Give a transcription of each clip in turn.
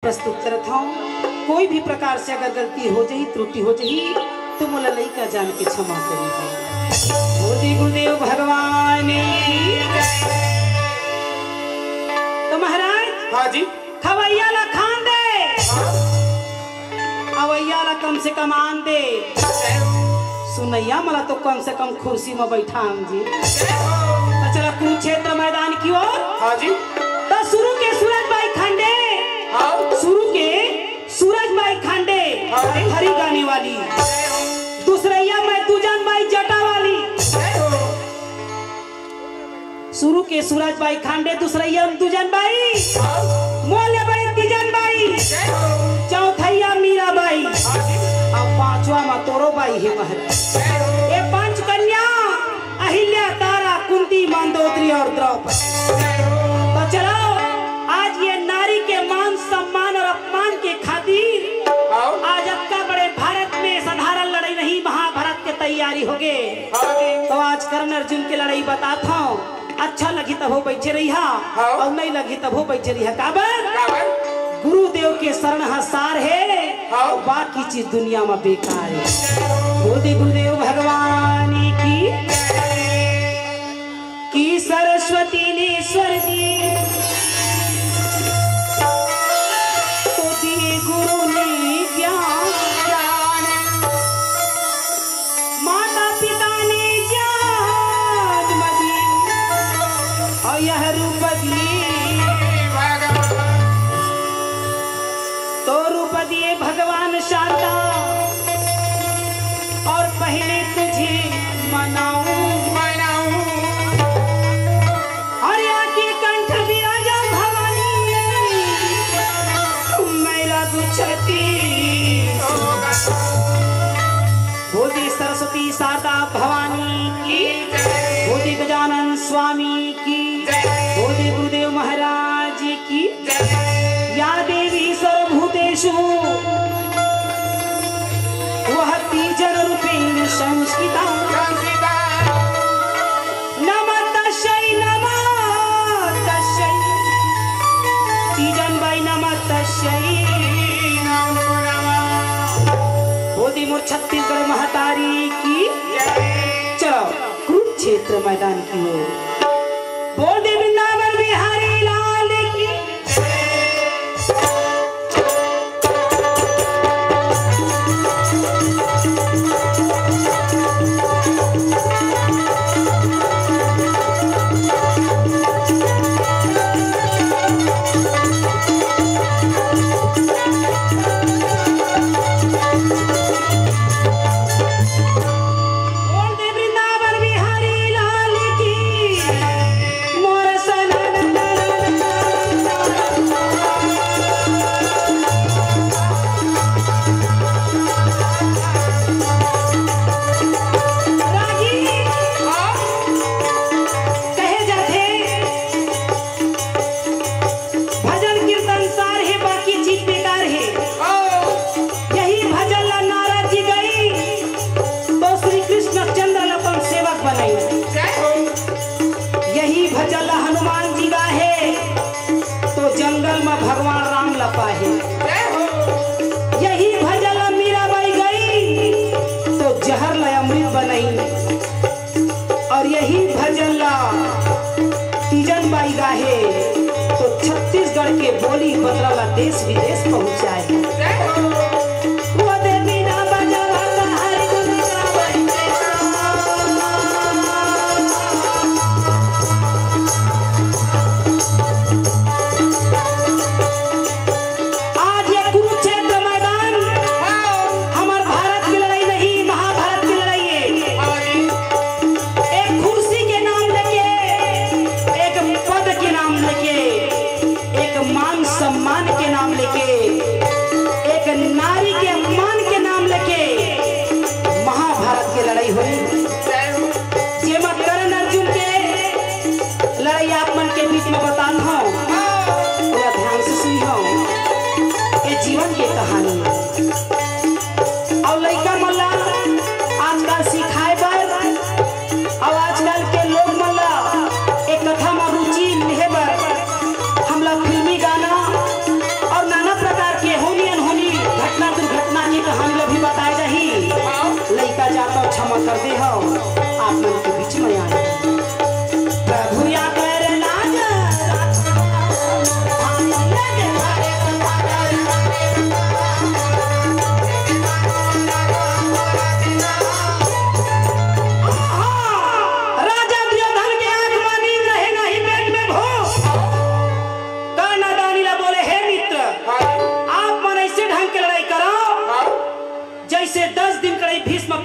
प्रस्तुत करत हूँ। कोई भी प्रकार से अगर गलती हो जाही, त्रुटि हो जाही तो मोला लइका जान के क्षमा करी। बोली गुरुदेव भगवान की। तो महाराज हाँ जी खवैया ला खान दे, अवैया ला कम से कम आन दे, सुनैया मला तो कम से कम कुर्सी में बैठान जी। तो चला कुरुक्षेत्र मैदान की ओर। हाँ जी तो शुरू के सूरज भाई खांडे, शुरू के सूरज भाई खांडे हरी गाने वाली, दूसरैया मैं तुजन भाई जटा वाली। शुरू के सूरज भाई खांडे, दूसरैया तुजन भाई, मोले भाई तिजन भाई, चौथैया मीरा भाई, अब पांचवा में तोरो भाई है महाराज। ये पांच कन्या अहिल्या, तारा, कुंती, मंदोदरी और द्रौपदी। तो चलो आज ये नारी के मान सम्मान और अपमान के खातिर आज अक्का बड़े भारत में साधारण लड़ाई नहीं, महाभारत के तैयारी हो गए। तो आज कर्ण अर्जुन की लड़ाई बताता हूँ। अच्छा लगी तब हो बैठे रही और नहीं लगी तब हो बैठे रही। काबर गुरुदेव के शरण सार है और बाकी चीज दुनिया में बेकार है। बोलते गुरुदेव भगवान की सरस्वती ने स्वर दिए तो दिए गुरु ने ज्ञान, माता पिता ने ज्ञान दिए और यह रूप दिए, तो रूप दिए भगवान शारदा और पहले तुझे मनाऊं और आके कंठ विराजा भवानी, मेरा दुछती बोधी सरस्वती शारदा भवानी की, बोधी गजानन स्वामी की, बोधी गुरुदेव महाराज की। या देवी सर्वभूतेषु वह तीजन रूपेण संस्कृता, नमः तस्यै तीजन भाई, नमः तस्यै बोधी मोर छत्तीसगढ़ महतारी की। चलो कुरुक्षेत्र मैदान की ओर। बोल दे वृंदावन बिहारी लाल की। यही भजन मीराबाई गई तो जहर लया अमृत बनाई, और यही भजन ला तीजन बाई गाहे तो छत्तीसगढ़ के बोली बदला देश विदेश पहुंचाए।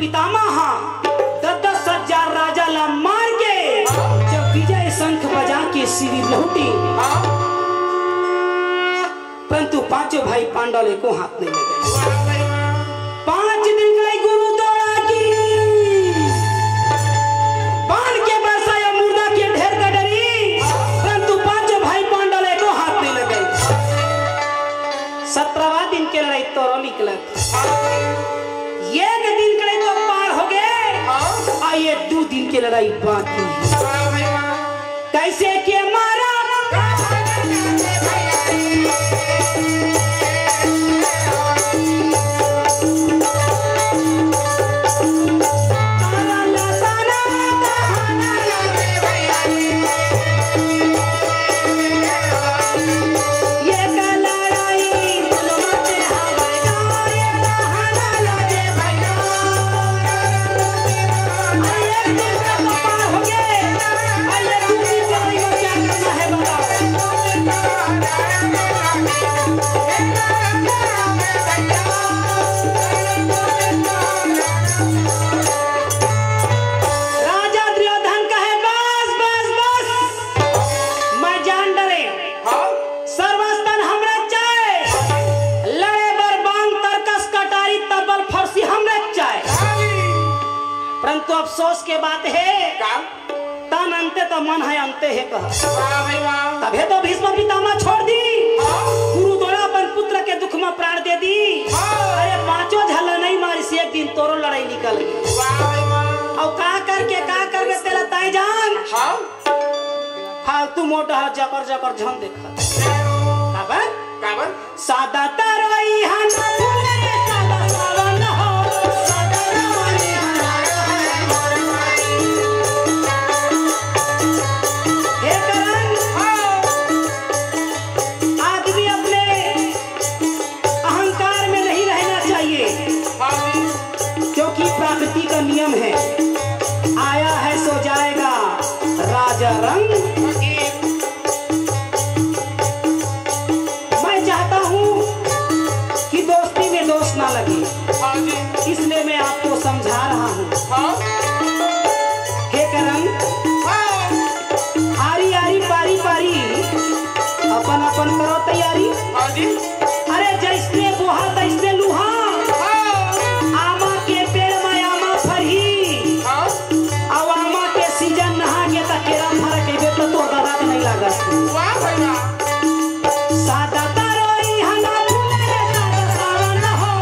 पितामह 10,000 राजा ला मार के जब विजय शंख बजा के शिविर लौटी, परंतु पांचों भाई पांडव को हाथ नहीं लगे। 5 दिन गए गुरु दौड़ा की बाण के बरसाया मुर्दा के ढेर का डरी, परंतु पांचों भाई पांडव को हाथ नहीं लगे। 17वां दिन के लड़ाई तोरो निकल, एक दिन के तो पार हो गए, आइए 2 दिन की लड़ाई बाकी। कैसे के मारा अफसोस के बात है, तन अंते तो मन है अंते है कहा। तबे तो भीष्म पितामह छोड़ दी, गुरु द्वारा अपन पुत्र के दुख में प्राण दे दी। अरे 5 झल्ला नहीं मारी से एक दिन तोरो लड़ाई निकल गई। और का करके का करबे तेरा ताई जान फालतू मोटा जकर जकर झन देखा। सादा तरवाई हना सादा सावन हो, का नियम है, आया है सो जाएगा राजा रंग। मैं चाहता हूं कि दोस्ती में दोष ना लगे, इसलिए मैं आपको समझा रहा हूं। हे करम, आरी आरी पारी पारी अपन अपन करो तैयारी। अरे जैसे बुहा तैसे लुहा, सादा तारोई हना फूले सादा सावन हो,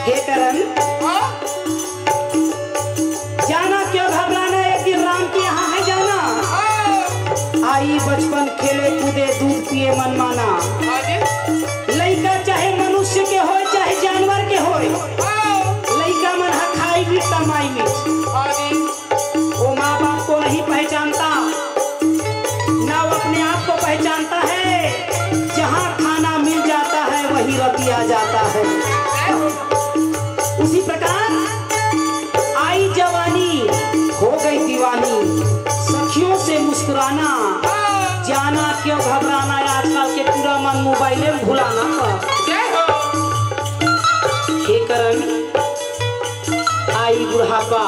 हे करन जाना क्यों घबराना, एक दिन राम के यहाँ है जाना। आई बचपन खेले कूदे दूध पिए मन माना, लड़का चाहे मनुष्य के हो चाहे जानवर के हो, लड़का मन खाई भी तमाई में। वो माँ बाप को नहीं पहचानता, ना वो अपने आप को पहचानता है। जहाँ खाना मिल जाता है वही रतिया जाता है। उसी प्रकार आई जवानी हो गई दीवानी, सखियों से मुस्कुराना, जाना क्यों घबराना। आजकल के पूरा मन मोबाइल में भुलाना। हे करन, आई बुढ़ापा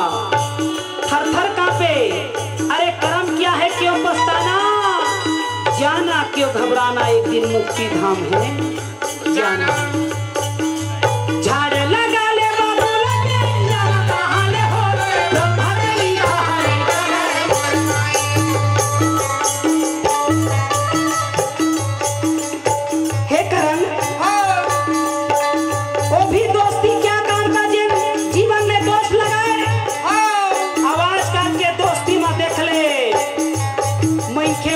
थर थर कांपे, अरे कर्म क्या है क्यों पछताना, जाना क्यों घबराना, एक दिन मुक्ति धाम है जाना। झाड़ लगा ले बाबू लगे, जाना कहाँ ले हो हे करन, वो भी दोस्ती क्या काम का जीवन में दोस्त लगाए। आवाज काट के दोस्ती में देख ले,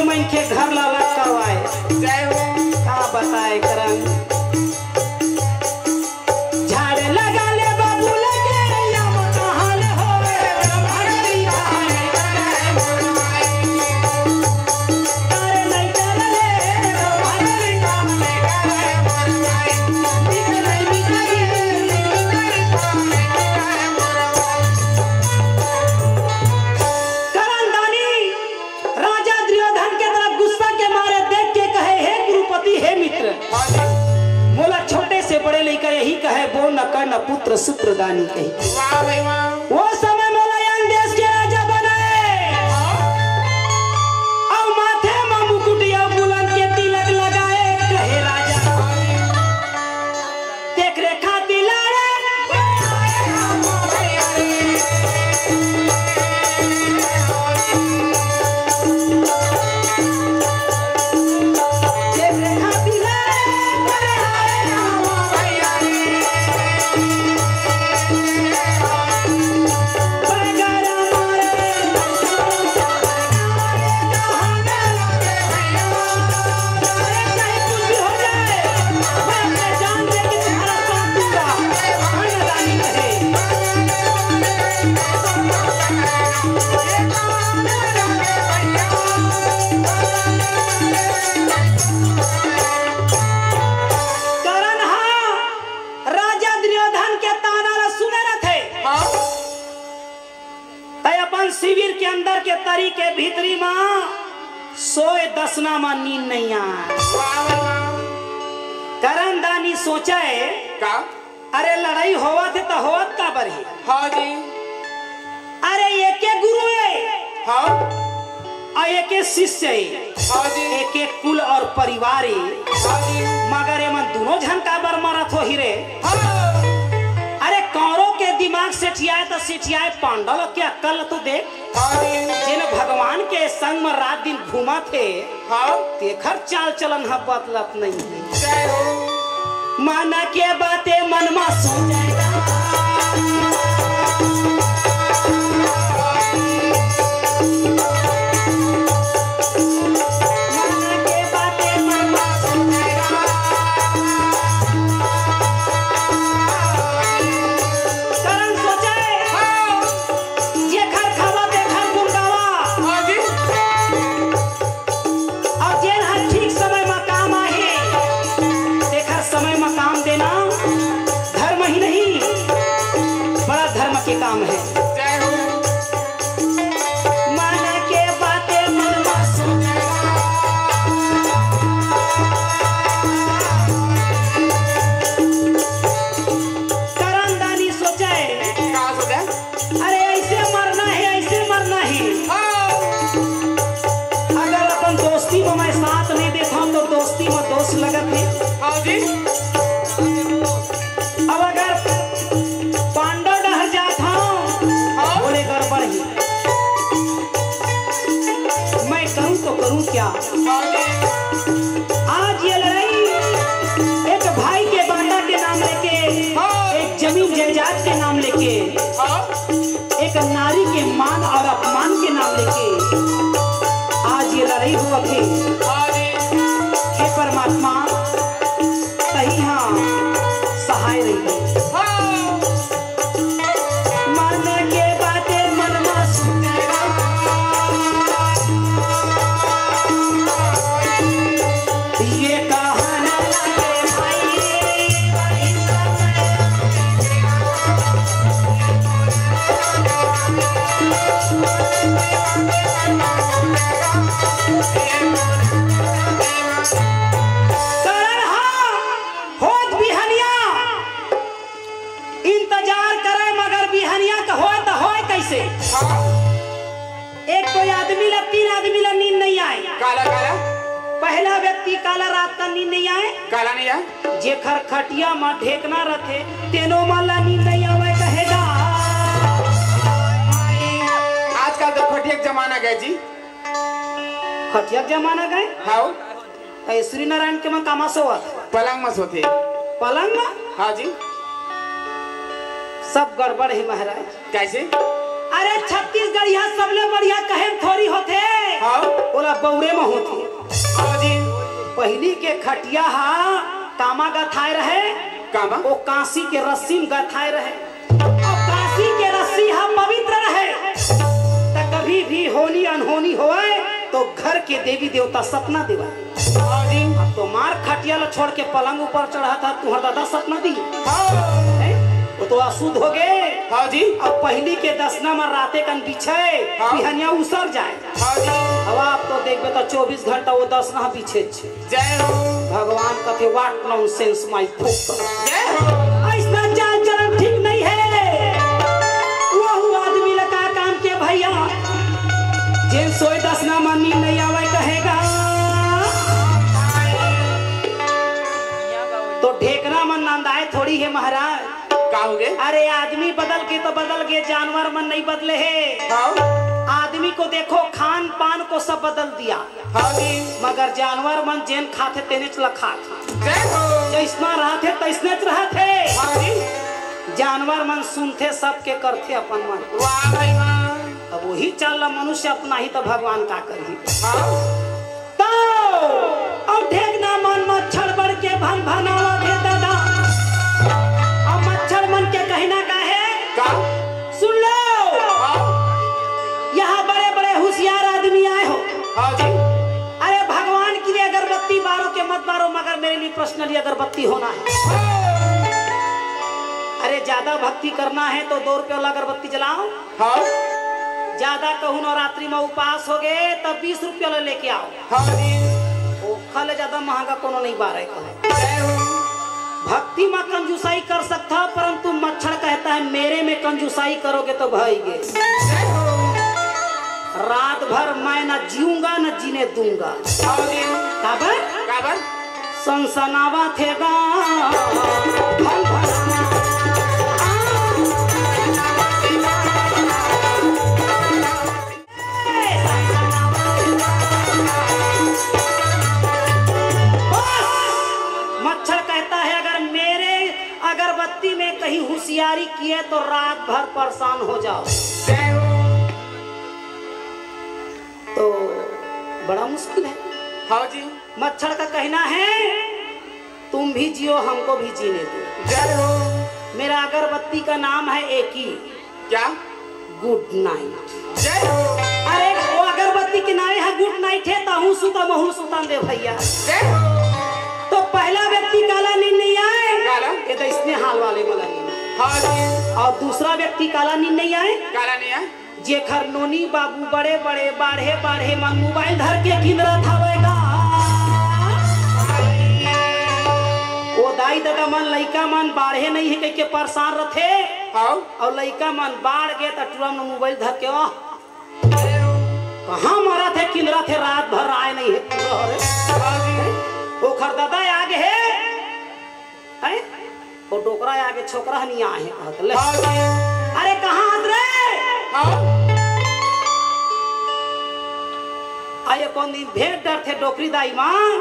मैंखे घर लगा करवाए। क्या बताए करन, झाड़ लगा ले बाबू लगे, कहाँ ले हो राजा दुर्योधन के तरफ गुस्सा पुत्र सूत्रदानी कही। वाह भाई वाह। वो समय मुलायम देश के राजा बने और माथे में मुकुटिया बुलंद के तिलक लगाए कहे राजा देख रेखा दिलाए शिविर के अंदर के तरीके भीतरी माँ सोए दसना माँ नींद नहीं आए। करण दानी सोचा है का अरे लड़ाई होवा थे तो होवत का बरी। हाँ जी। अरे एक गुरु है हाँ और एक शिष्य है। हाँ जी। एक कुल और परिवार है। हाँ जी। मगर ये मन दोनों झनका बर मरत हो ही रे। हाँ। अरे कौरों के दिमाग से ठियाए तो सिठियाए पांडव के अक्कल तो देख। हाँ जी। जिन भगवान के संग में रात दिन घूमा थे हाँ तेखर चाल चलन हा बदलत नहीं है। जय हो। माना के बातें मन में सोचेगा के काम है। जय हो। माना के बातें मन में सोचेगा करण दानी सोचा है क्या सोचा? अरे ऐसे मरना है हाँ। अगर अपन दोस्ती में मैं साथ नहीं देता हूँ तो दोस्ती में दोस्त लगत है। हाँ जी। अब अगर पांडव डर जाता हूँ बोले गड़बड़ ही मैं करूँ तो करूँ क्या। हाँ जी। आज ये लड़ाई एक भाई के बांडा के नाम लेके एक जमीन जायदाद के नाम लेके हाँ। एक नारी के मान और अपमान के नाम लेके आज ये लड़ाई हुआ थी। हाँ जी। हे परमात्मा सही हाँ सहाय रही। हाँ। मन के बातें मन में सोचेगा ये कहाना लगे भाई करण हाँ होत बिहनिया इंतजार करे मगर बिहनिया का होए तो होए कैसे। हाँ। एक कोई आदमी ला 3 आदमी ला नींद नहीं आए। काला काला पहला व्यक्ति काला रात का नींद नहीं आए काला नहीं है। जे खरखटिया में ढेकना रखे तेनो माला नींद नहीं आवे कहेगा। आजकल तो खटिया का जमाना गया जी। खटिया के जमाना गए हाँ। श्री नारायण के में कामा सोवत पलंग में सोते। पलंग में हाँ जी। सब गड़बड़ है महाराज। कैसे? अरे छत्तीसगढ़ यहाँ सबले बढ़िया कहे थोड़ी होते हाँ। बोला बौरे में होती। हाँ जी। पहली के खटिया हा कामा गथाए रहे कामा वो कांसी के रस्सी में गथाए रहे और कांसी के रस्सी हा पवित्र रहे तो कभी भी होली अनहोनी होए तो घर के देवी देवता सपना देवा। हाँ जी। तो मार खटिया ला छोड़ के पलंग ऊपर चढ़ा था तुम्हारा दादा सपना दी हाँ। वो तो अशुद्ध हो गए। हाँ जी। अब पहली के दसना में राते कन बिछे हाँ। बिहनिया उसर जाए। हाँ जी। अब आप तो देखबे तो 24 घंटा वो दसना बिछे छे। जय हो। भगवान कथे वाट नॉनसेंस माय फुक जय हो। ऐसा चाल चलन ठीक नहीं महाराज। का हो गए? अरे आदमी बदल के तो बदल गए, जानवर मन नहीं बदले है। हाँ आदमी को देखो खान पान को सब बदल दिया, हाँ जी। मगर जानवर मन जेन खाते तेने चला खाते, जय हो। जैसना रहते तैसने रहे थे। हाँ जी। जानवर मन सुनते सबके करते अपन मन। वाह भाई वाह। अब वही चल मनुष्य अपना ही तो भगवान का करी। हाँ तो अब देखना मन मच्छर बढ़ के भन भनावा दे दादा। अब मच्छर मन के कहना का है का? सुन लो। हाँ यहाँ बड़े बड़े होशियार आदमी आए हो। हाँ जी। अरे भगवान के लिए अगरबत्ती बारो के मत बारो, मगर मेरे लिए पर्सनली अगरबत्ती होना है। अरे ज्यादा भक्ति करना है तो 2 रुपये वाला अगरबत्ती जलाओ। हाँ ज्यादा कहूँ नवरात्रि में उपवास हो गए तब 20 रुपये वाला लेके आओ। हाँ जी। वो खल ज्यादा महंगा कोनो नहीं बारे कहे। जय हो। भक्ति में कंजूसाई कर सकता, परंतु मच्छर कहता है मेरे में कंजूसाई करोगे तो भाईगे। जय हो। रात भर मैं न जीऊंगा न जीने दूंगा। हाँ जी। काबर काबर? सनसनावा थेगा भन भनावा। मच्छर कहता है अगर मेरे अगरबत्ती में कहीं होशियारी किए तो रात भर परेशान हो जाओ। जय हो। तो बड़ा मुश्किल है। हाँ जी। मच्छर का कहना है तुम भी जियो हमको भी जीने दो। जय हो। मेरा अगरबत्ती का नाम है एक ही, क्या? Good night. जय हो। अरे वो अगरबत्ती के नाम है गुड नाइट है, ताहू सुता महू सुतान दे भैया। जय हो। तो पहला व्यक्ति काला नींद नहीं आए, काला? ये तो इसने हाल वाले वाला नींद। हाँ जी। और दूसरा व्यक्ति काला नींद नहीं आए, काला नहीं है? जेखर नोनी बाबू बड़े बड़े बाढ़े बाढ़े मन मोबाइल धर के किंदरा थावेगा। वो दाई दादा मन लइका मन बाढ़े नहीं है के परेशान रथे। हाँ। और लइका मन बाढ़ गए तो तुरंत मोबाइल धर के कहाँ मारा थे किंदरा थे, रात भर आए नहीं है। हाँ जी। वो खरदादा आगे है वो डोकरा आगे छोकरा नहीं आए हैं। हाँ जी। अरे कहाँ हंस रहे? हाँ। आये कौन दिन भेंट डर थे डोकरी दाई मान,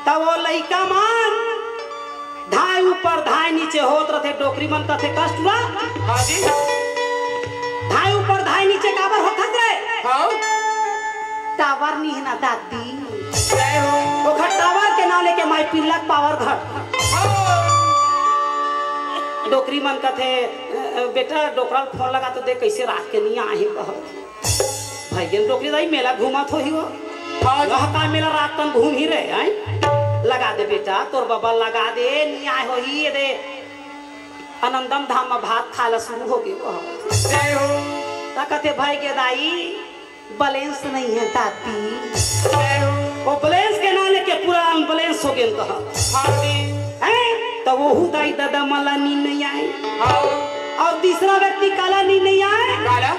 तब वो लइका मान धाय ऊपर धाय नीचे होत रहे डोकरी मन थे कष्ट हुआ। हाँ जी। धाय ऊपर धाय नीचे काबर होत रहे? हाँ। टावर नहीं है ना दादी। जय हो। वो घर टावर के नाम लेके माई पिल्लक पावर घर। डोकरी मन का थे बेटा डोकरा फोन लगा तो देख कैसे रात के नहीं आए भाई गेल डोकरी दाई मेला घूमा थो ही वो। हाँ। का मेला रात तन घूम ही रहे हैं। लगा दे बेटा तोर बाबा लगा दे, नहीं आए हो ही दे आनंदम धाम में भात खाला शुरू हो गए। जय हो। कहते भाई के दाई बैलेंस नहीं है दादी। जय हो। वो बैलेंस के नाम लेके पूरा अनबैलेंस हो गया कहा। हाँ जी। तो वो दाई दादा मला नींद नहीं आए। हाँ। और तीसरा व्यक्ति काला नींद नहीं आए, काला?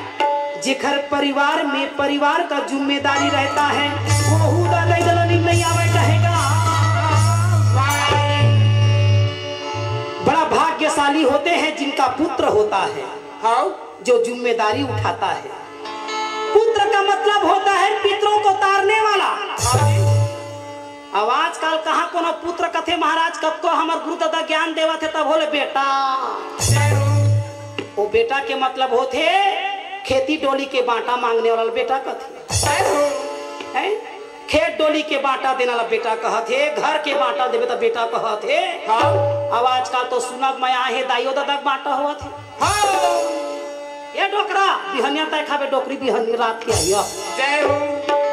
जेखर परिवार में परिवार का जिम्मेदारी रहता है वो दादा दादा नींद नहीं आवे कहेगा। बड़ा भाग्यशाली होते हैं जिनका पुत्र होता है। हाँ। जो जिम्मेदारी उठाता है। पुत्र का मतलब होता है पितरों को तारने वाला। हाँ जी। अब आजकल कहाँ कोनो पुत्र कथे महाराज कब को हमार गुरु दादा ज्ञान देवा थे तब बोले बेटा। वो बेटा के मतलब होते खेती डोली के बांटा मांगने वाला बेटा कथे। खेत डोली के बांटा देने वाला बेटा कहते, घर के बांटा देवे तो बेटा कहते। हाँ। अब आजकल तो सुनब मैं आहे दाइयो दादा बांटा हुआ थे। हाँ। ये डोकरा बिहनिया तय खावे डोकरी बिहनी रात के आइयो। जय हो।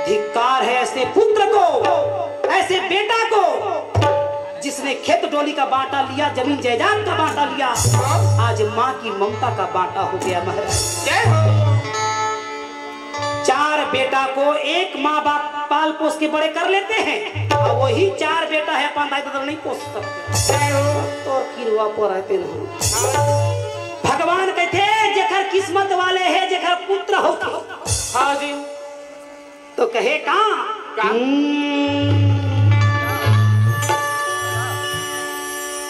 धिक्कार है ऐसे पुत्र को, ऐसे बेटा को जिसने खेत डोली का बांटा लिया, जमीन जायदाद का बांटा लिया। आज माँ की ममता का बांटा हो गया महाराज। जय हो। 4 बेटा को एक माँ बाप पाल पोस के बड़े कर लेते हैं और वही 4 बेटा है अपन दाई दादा नहीं पोस सकते। जय हो। तो किरुआ पर रहते नहीं। भगवान कहते जेखर किस्मत वाले है जेखर पुत्र होते। हाँ जी। तो कहे कहाँ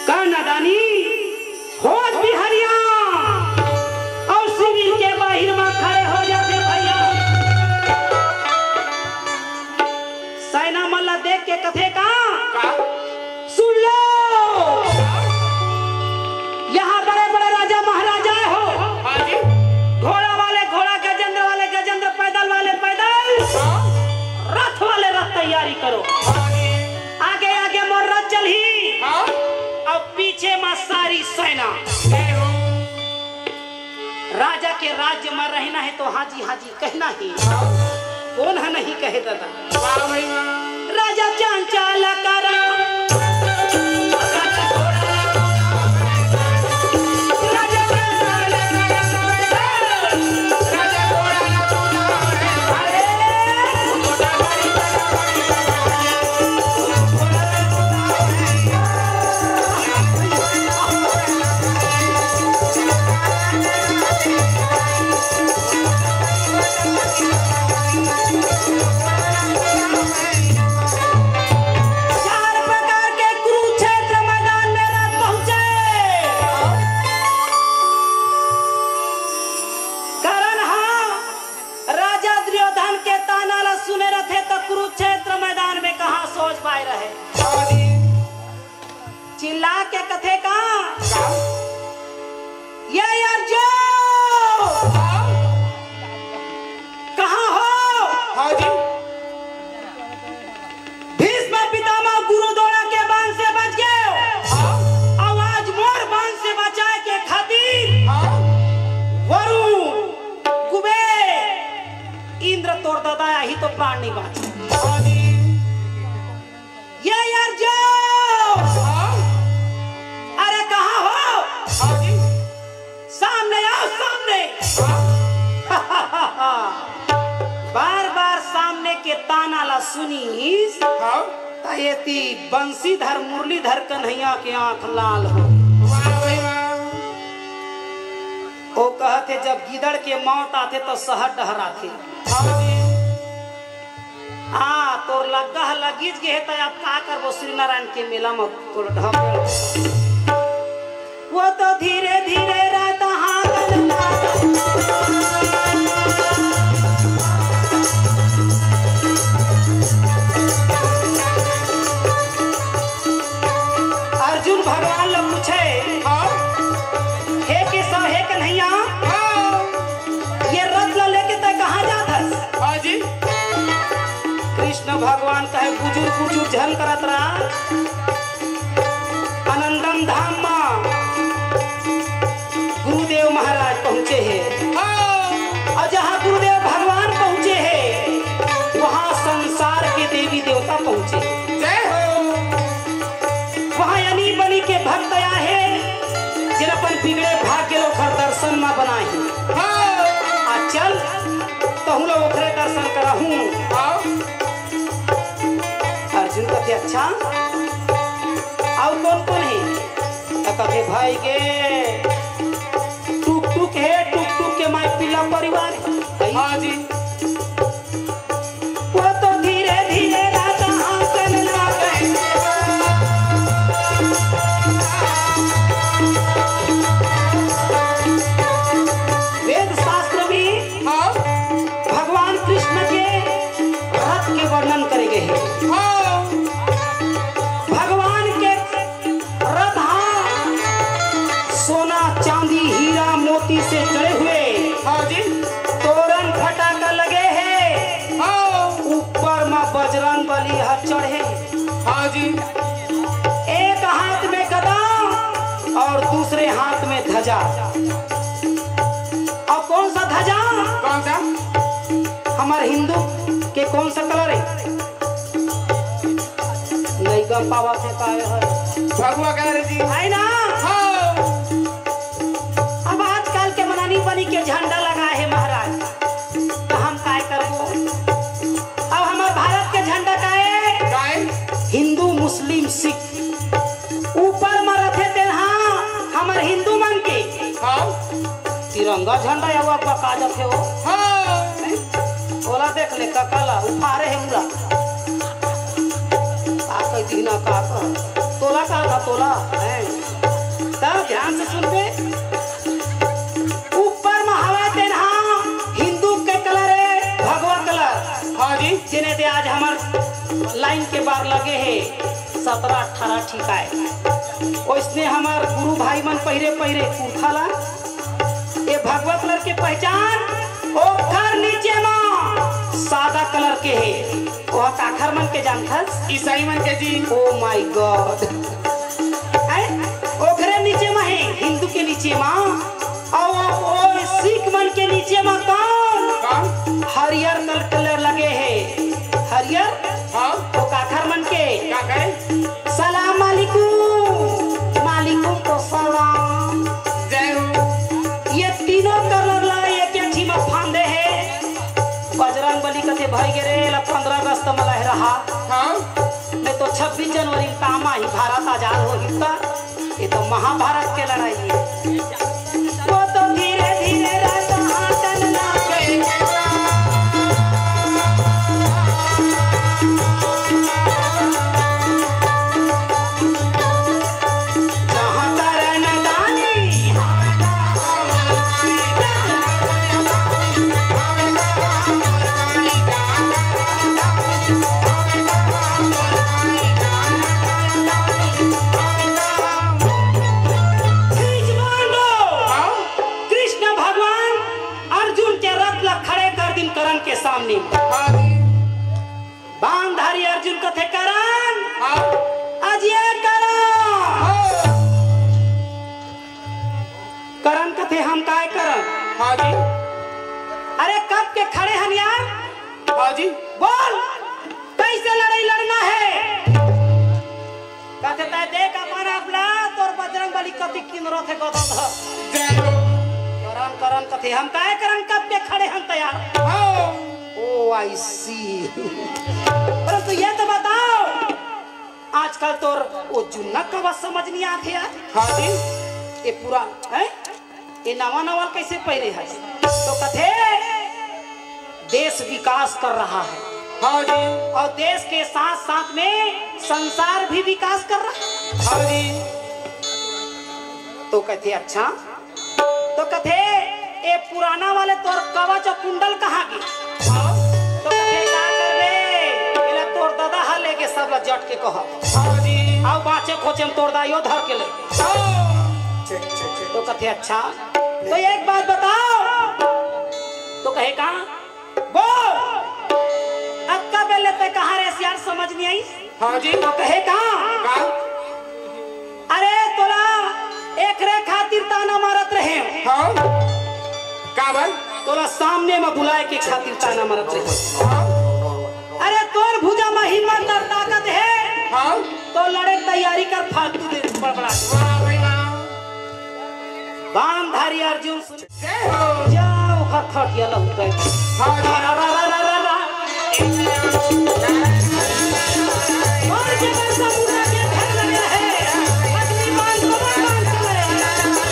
का नादानी हमारी सेना। जय हो। राजा के राज्य में रहना है तो हाजी हाजी कहना ही, कौन है नहीं कहे दादा। वाह भाई वाह। राजा चांचाल कर चिल्ला के कथे का ये अर्जुन कहाँ हो? हाजी। भीष्म पितामह गुरु द्रोण के बाण से बच गए। आवाज मोर बाण से बचाए के खातिर वरुण कुबेर इंद्र तोड़ दबाया ही तो प्राण नहीं बचा। ये अर्जुन अरे कहाँ हो? सामने आओ सामने। बार बार सामने के ताना ला सुनी तायती बंसीधर मुरलीधर कन्हैया के आंख लाल हो। वो कहते जब गिदड़ के मौत आते तो शहर डहराते। हाँ तोर लगा लगीज के है तो आप का करबो श्री नारायण के मेला में तोर ढक वो तो धीरे धीरे रहता अर्जुन भगवान लोग पूछे हे केशव हे कन्हैया ये रथ ला लेके तय कहाँ जाता? हाजी। कृष्ण भगवान कहे बुजुर्ग बुजुर्ग झन करत रहा आनंदम धाम में गुरुदेव महाराज पहुंचे हैं और जहाँ गुरुदेव भगवान पहुंचे हैं वहाँ संसार के देवी देवता पहुंचे। जय हो। वहाँ यानी बनी के भक्त आया है जिन अपन बिगड़े भाग्य लोग दर्शन में बनाए आ चल तो हम लोग ओखरे दर्शन करहूँ। अर्जुन कहते अच्छा और कौन कौन है? कहते भाई के टुक टुक है, टुक टुक के माई पिला परिवार है। हाँ जी। वो तो धीरे धीरे राजा आंकन लागे। वेद शास्त्र में भगवान कृष्ण के रथ के वर्णन करेंगे हैं। भगवान के रथ सोना चांदी हीरा मोती से चढ़े हुए। हाँ जी। तोरण फटाका लगे हैं। ऊपर में बजरंग बली चढ़े। हाँ जी। एक हाथ में गदा और दूसरे हाथ में ध्वजा। और कौन सा ध्वजा? कौन सा? हमारे हिंदू के कौन सा कलर है? नहीं गम पावा से पाए है भगवा कलर जी है ना। अब आजकल के मनानी बनी के झंडा लगा है महाराज तो हम काय करबो? अब हमारे भारत के झंडा का है हिंदू मुस्लिम सिख ऊपर में रखे थे। हाँ हमारे हिंदू मन के तिरंगा झंडा या वो काजत है वो ओला देख ले काला उफारे है मुला दीना का तोला का था तोला है तब ध्यान से सुन पे ऊपर में हवा देना हिंदू के कलर है भगवा कलर। हाँ जी। जिन्हें दे आज हमार लाइन के बार लगे हैं 17-18 ठीका है। उसने हमार गुरु भाई मन पहरे कुर्थाला ये भगवा कलर के पहचान ओखर नीचे में सादा कलर के है वह काखर मन के जानथस ईसाई मन के जी। ओ माय गॉड ओखरे नीचे में नीचे माँ और सीख मन के नीचे माँ कौन हरियर कलर लगे है हरियर तो काखर मन के सलाम मालिकुम मालिकुम को सलाम जय हो। ये तीनों कलर ला एक एक में फांदे है बजरंग बली कथे भाई गे 15 अगस्त में लह रहा नहीं तो 26 जनवरी काम ही भारत आजाद हो गया ये तो महाभारत के लड़ाई है वो तो धीरे धीरे रात हाथन लागे जहाँ करण दानी के सामने बांधारी अर्जुन कथे करण आज ये करण कथे हम काय करण अरे कब के खड़े हम यार बोल कैसे लड़ाई लड़ना है कथे तय देख अपना अपना तोर बजरंग बली कथी किन रथे गदत करण करण कथे हम काय करण कब के खड़े हम तैयार ओ आई सी परंतु ये तो बताओ आजकल तो वो जुन्ना का बात समझ नहीं आते यार ये पूरा है ये नवा नवा कैसे पहले है तो कथे देश विकास कर रहा है और देश के साथ साथ में संसार भी विकास कर रहा है तो कथे अच्छा तो कथे ये पुराना वाले तोर कवच और कुंडल कहाँ गए तो कथे का करबे एला तोर दादा हा लेके सब ला जट के कह आओ बाचे खोचे में तोर दाइयो धर के ले तो कथे अच्छा तो एक बात बताओ तो कहे कहाँ बोल अक्का बेले ते कहाँ रे यार समझ नहीं आई तो कहे कहाँ अरे तोला एक रे खातिर ताना मारत रहे तोला सामने में बुलाए के खातिर ताना मारत रहे अरे तोर भुजा में हिम्मत और ताकत है तो लड़े तैयारी कर फालतू दे बड़बड़ा बांधारी अर्जुन जाओ खट ये लहुटे और जगह समुद्र के घेर लगे है अग्नि बाण को बाण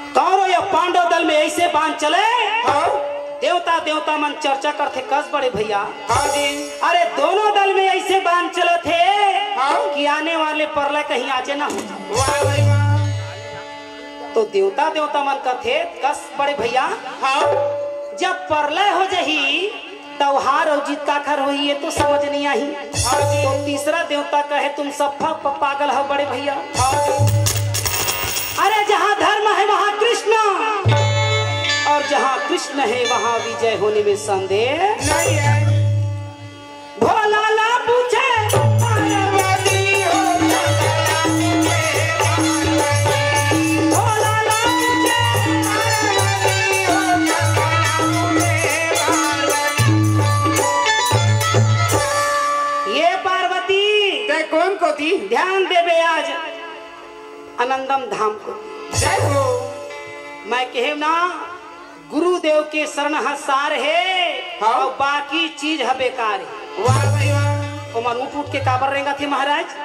चले ऐसे बांध चले देवता देवता मन चर्चा करते कस बड़े भैया अरे दोनों दल में ऐसे बांध चले थे कि आने वाले प्रलय कहीं आजे ना हो तो देवता देवता मन का थे कस बड़े भैया जब प्रलय हो जही तब हार और जीत का खर हुई है तो समझ नहीं आई तो तीसरा देवता कहे तुम सब पागल हो बड़े भैया अरे जहाँ धर्म है वहाँ कृष्ण और जहाँ कृष्ण है वहाँ विजय होने में संदेह नहीं है भोला ला पूछे भोला ला ये पार्वती ते कौन को थी ध्यान देवे आज आनंदम धाम को जय हो मैं कहे ना गुरुदेव के शरण सार है और बाकी चीज है बेकार है वाह भाई वाह मन उठ के काबर रहेगा थे महाराज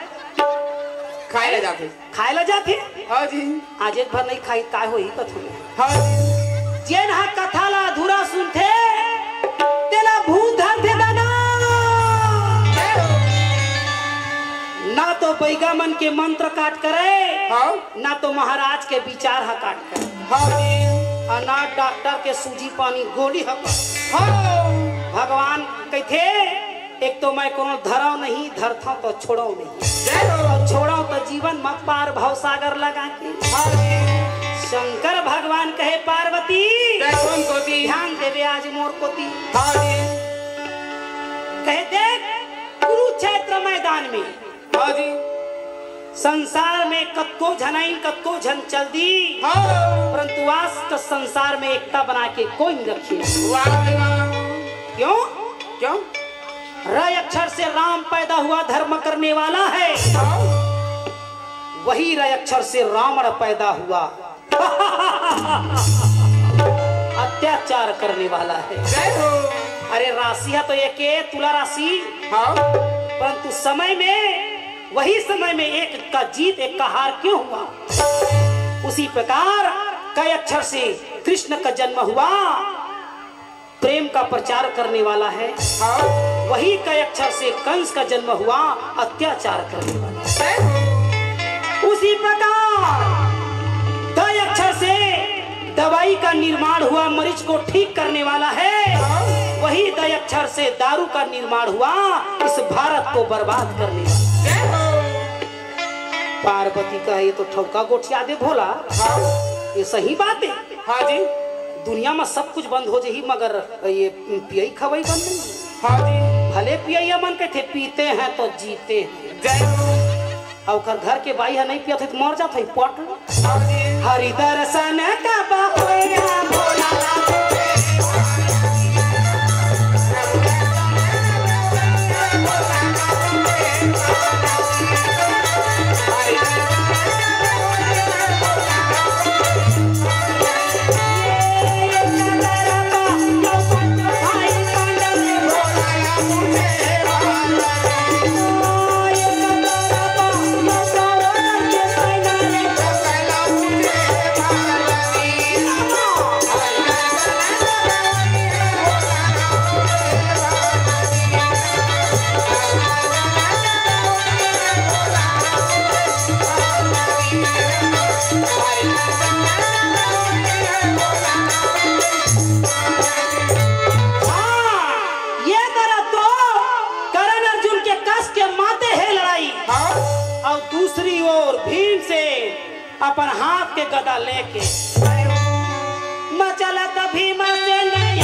खाए ला जाते हाँ जी आज एक भर नहीं खाई काय हो ही कथो हाँ जी जेन हा कथा ला अधूरा सुनते तेला भूत धर दे दाना ना तो बैगा मन के मंत्र काट करे ना तो महाराज के विचार हा काट करे ना डॉक्टर के सूजी पानी गोली हा भगवान कहते एक तो मैं कोनो धराव नहीं, धरता तो छोड़ो नहीं, जय हो और छोड़ो तो जीवन मत पार भव सागर लगा के। हाँ जी शंकर भगवान कहे पार्वती जय कौन को दी ध्यान देवे आज मोर को दी। हाँ जी कहे देख कुरुक्षेत्र मैदान में हाँ जी संसार में कत्को झनाइन कत्को झन चल दी, हाँ परंतु आज तो संसार में एकता बना के कोई नहीं रखे। वाह भाई वाह क्यों? क्यों र अक्षर से राम पैदा हुआ धर्म करने वाला है, हाँ वही र अक्षर से रावण पैदा हुआ अत्याचार करने वाला है। जय हो अरे राशि है तो एक है तुला राशि, हाँ परंतु समय में वही समय में एक का जीत एक का हार क्यों हुआ? उसी प्रकार कई अक्षर से कृष्ण का जन्म हुआ, प्रेम का प्रचार करने वाला है। हाँ वही कई अक्षर से कंस का जन्म हुआ, अत्याचार करने वाला है। जय हो उसी प्रकार कई अक्षर से दवाई का निर्माण हुआ, मरीज को ठीक करने वाला है। वही दय अक्षर से दारू का निर्माण हुआ, इस भारत को बर्बाद करने वाला। जय हो पार्वती का ये तो ठौका गोठिया दे भोला, हाँ ये सही बात है। हाँ जी दुनिया में सब कुछ बंद हो जाही, मगर ये पियई खवाई बंद नहीं। हाँ जी भले पियैया मन के थे पीते हैं तो जीते हैं, जय हो और घर के बाई है नहीं पिया थे तो मर जाते पट। हाँ जी हरि दर्शन का बहोया भोला अपन हाथ के गदा लेके मचला तभी से नहीं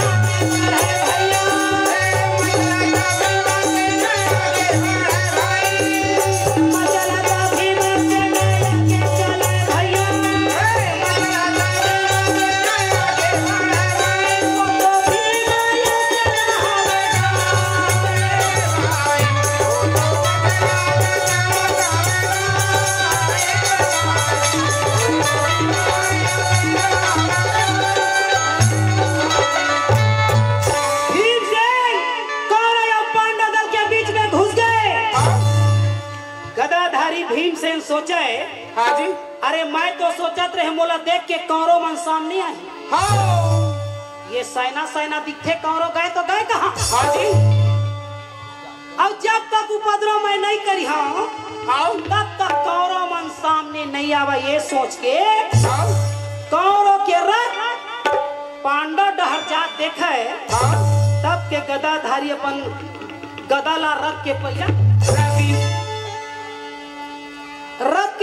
भीमसेन सोचा है। हाँ जी अरे मैं तो सोचत रहे मोला देख के कौरो मन सामने आई। हाँ ये सैना सैना दिखे कौरो गए तो गए कहाँ? हाँ जी अब जब तक उपद्रव मैं नहीं करी हाँ तब तक कौरो मन सामने नहीं आवा। ये सोच के कौरो के रथ पांडव डहर जा देखे तब के गदाधारी अपन गदाला रथ के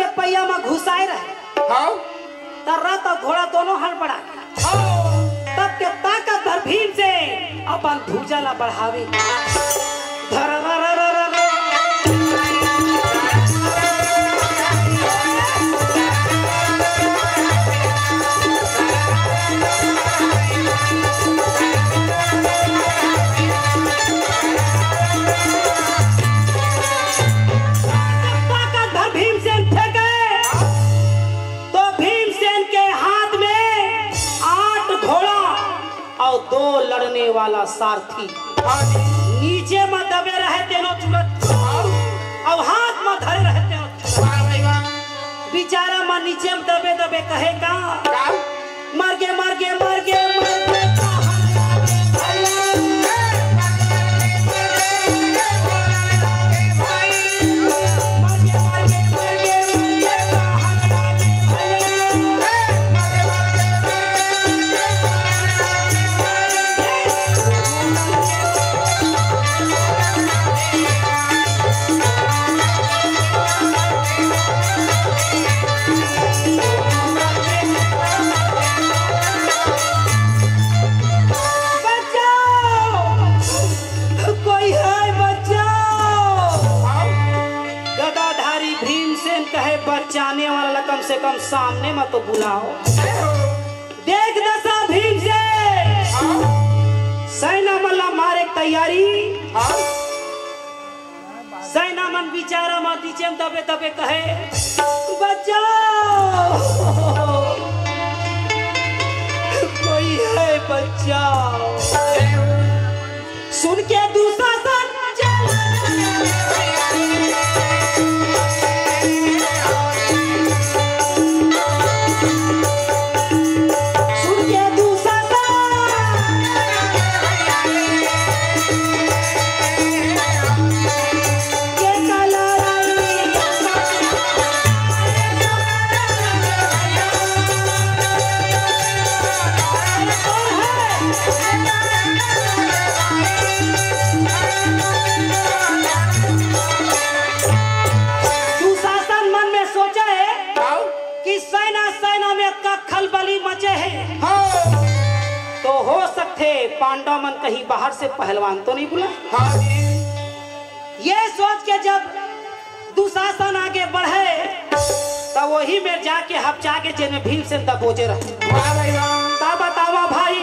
पहिया में घुसाए रहे। तब रथ और घोड़ा दोनों हड़बड़ा तब के ताकत भर भीम से अपन भुजाला बढ़ावे लड़ने वाला सारथी नीचे में दबे रहे तेनो तुरंत और हाथ में धरे रहे तेनो बेचारा में नीचे में दबे दबे कहेगा मर गे मर गे मर गे मर गे कम सामने मत तो बुलाओ। जय हो। देख दशा भीम से हाँ सैना मल्ला मारे की तैयारी। हाँ सैना मन बिचारा मत नीचे में दबे दबे कहे बचाओ, कोई है बचाओ। जय हो। सुन के दूसरा सन खलबली मचे है। हाँ तो हो सकते पांडव मन कहीं बाहर से पहलवान तो नहीं बुला। हाँ जी। ये सोच के जब दुशासन आगे बढ़े तो वही में जाके हपचा के जेने भीम से दबोचे रहे। वाह भाई वाह। तब बतावा भाई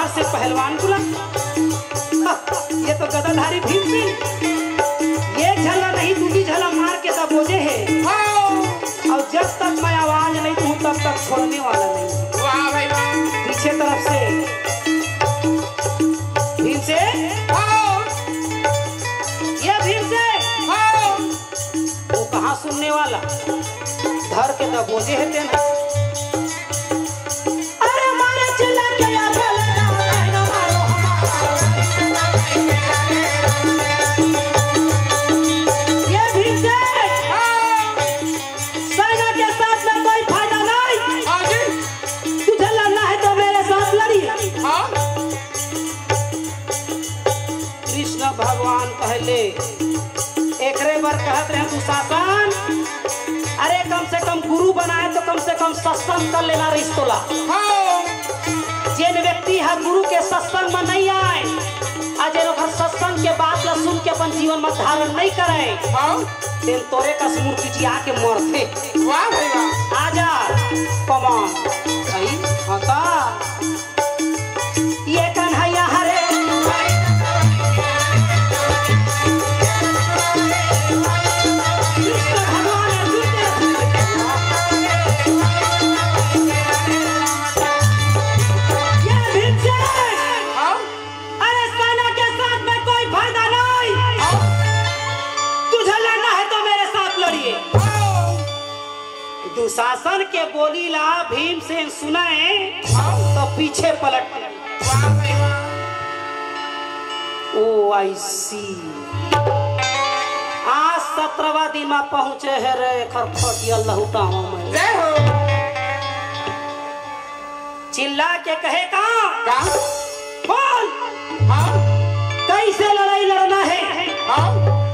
से पहलवान बुला। ये तो गदाधारी भीम सिंह एक झला नहीं दूसरी झला मार के दबोचे है। और जब तक मैं आवाज नहीं दूं तब तक छोड़ने वाला नहीं। वाह भाई वाह। पीछे तरफ से भीम से ये भीम से वो कहाँ सुनने वाला धर के दबोचे है तेना। भगवान कहले एकरे बार कहत रहे दुशासन, अरे कम से कम गुरु बनाए तो कम से कम सत्संग कर लेना रिश्तोला। जिन व्यक्ति है गुरु के सत्संग में नहीं आए आज सत्संग के बात ला सुन के अपन जीवन में धारण नहीं करे तेन तोरे का मूर्ति जी आके मरते। वाह भाई वाह। आजा कमान भाई हता ये कन्हैया हरे दुशासन के बोली ला भीम से सुनाए तो पीछे पलट। ओ आई सी आज 17वां दिन में पहुंचे है रे खरखटिया लहुटा हूं मैं। जय हो। चिल्ला के कहे का बोल हाँ कैसे लड़ाई लड़ना है। हाँ